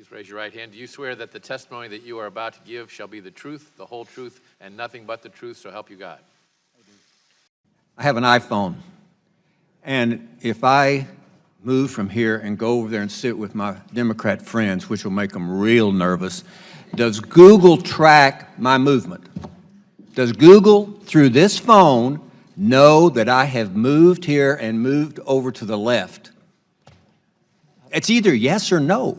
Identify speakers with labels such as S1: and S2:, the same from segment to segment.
S1: Please raise your right hand. Do you swear that the testimony that you are about to give shall be the truth, the whole truth, and nothing but the truth, so help you God?
S2: I have an iPhone, and if I move from here and go over there and sit with my Democrat friends, which will make them real nervous, does Google track my movement? Does Google, through this phone, know that I have moved here and moved over to the left? It's either yes or no.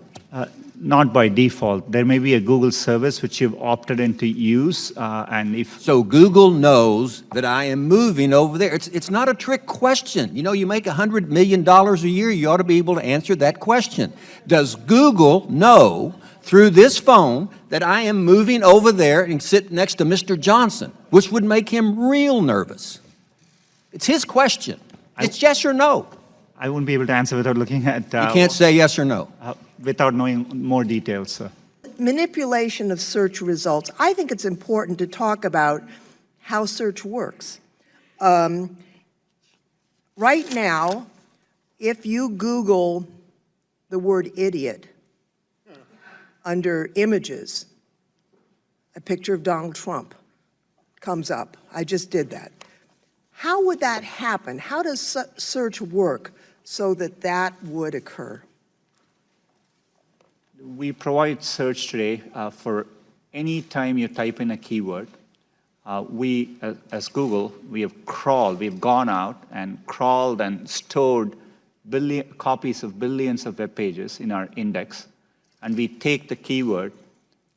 S3: Not by default. There may be a Google service which you've opted into use, and if...
S2: So Google knows that I am moving over there. It's not a trick question. You know, you make $100 million a year, you ought to be able to answer that question. Does Google know through this phone that I am moving over there and sit next to Mr. Johnson, which would make him real nervous? It's his question. It's yes or no.
S3: I wouldn't be able to answer without looking at...
S2: You can't say yes or no.
S3: Without knowing more details, sir.
S4: Manipulation of search results. I think it's important to talk about how search works. Right now, if you Google the word idiot under images, a picture of Donald Trump comes up. I just did that. How would that happen? How does search work so that that would occur?
S3: We provide search today for any time you type in a keyword. We, as Google, we've gone out and crawled and stored copies of billions of web pages in our index, and we take the keyword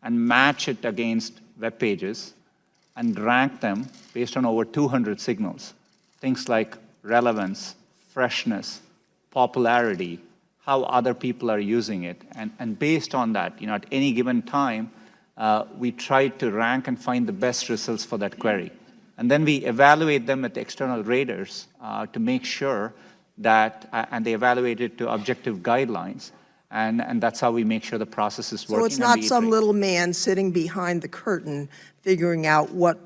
S3: and match it against web pages and rank them based on over 200 signals. Things like relevance, freshness, popularity, how other people are using it. And based on that, you know, at any given time, we try to rank and find the best results for that query. And then we evaluate them with external raters to make sure that, and they evaluate it to objective guidelines. And that's how we make sure the process is working.
S4: So it's not some little man sitting behind the curtain figuring out what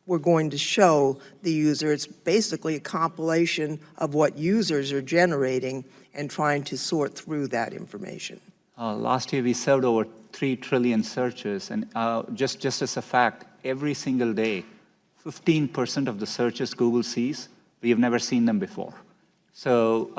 S4: we're going to show the user. It's basically a compilation of what users are generating and trying to sort through that information.
S3: Last year we served over 3 trillion searches, and just as a fact, every single day, 15% of the searches Google sees, we have never seen them before. So,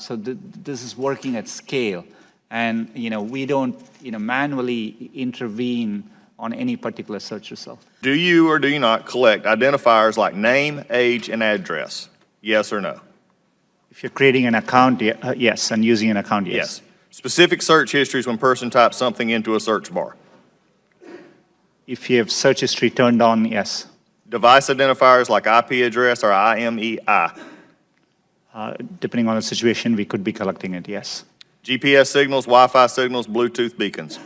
S3: this is working at scale, and you know, we don't manually intervene on any particular search result.
S5: Do you or do you not collect identifiers like name, age, and address? Yes or no?
S3: If you're creating an account, yes, and using an account, yes.
S5: Specific search histories when a person types something into a search bar.
S3: If you have search history turned on, yes.
S5: Device identifiers like IP address or IMEI.
S3: Depending on the situation, we could be collecting it, yes.
S5: GPS signals, Wi-Fi signals, Bluetooth beacons.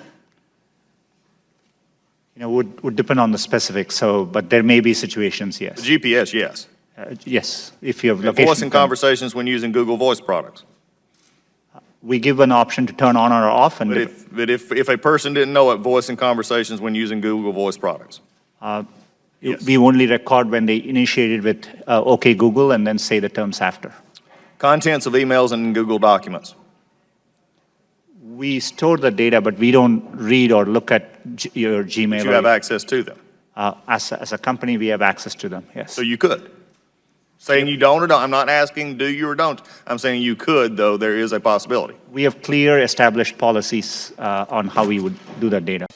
S3: You know, would depend on the specifics, but there may be situations, yes.
S5: The GPS, yes.
S3: Yes, if you have location.
S5: Voice and conversations when using Google Voice products.
S3: We give an option to turn on or off. And
S5: but if a person didn't know it, voice and conversations when using Google Voice products.
S3: Yes. We only record when they initiated with OK Google and then say the terms after.
S5: Contents of emails and Google documents.
S3: We store the data, but we don't read or look at your Gmail.
S5: But you have access to them.
S3: As a company, we have access to them, yes.
S5: So you could. Saying you don't or don't, I'm not asking do you or don't. I'm saying you could, though there is a possibility.
S3: We have clear established policies on how we would do that data.